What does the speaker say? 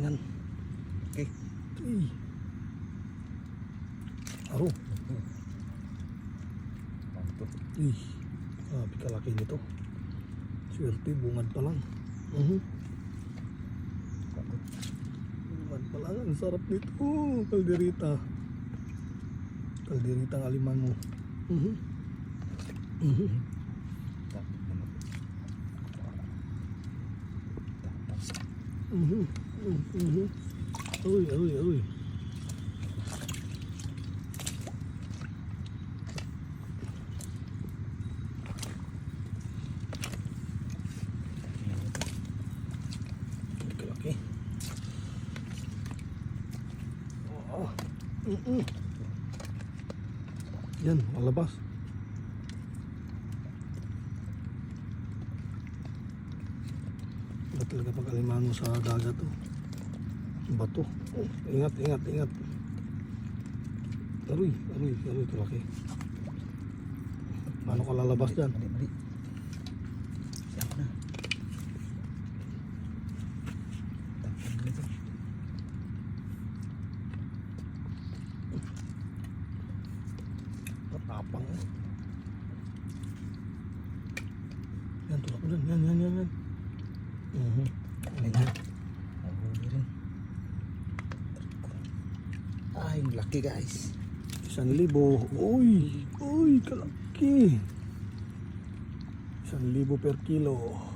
yan. Okay. Ay. Aro. Ay. Grabe kalaki nito. Swerte, bungad pa lang. Bungad pa lang. Ang sarap nito. Kalderita. Kalderita ng alimango. Uy. Kalaki. Yan, malabas. Iba talaga pag alimango sa dagat to. Bato. Oh, ingat. Aroy, kalaki. Paano ka lalabas dyan? Mali. Siya na. Tapang. Yan, tulak mo dyan. Yan. Ayan. Mahuli rin. Ay, laki guys. 1,000. Uy, kalaki. 1,000 per kilo.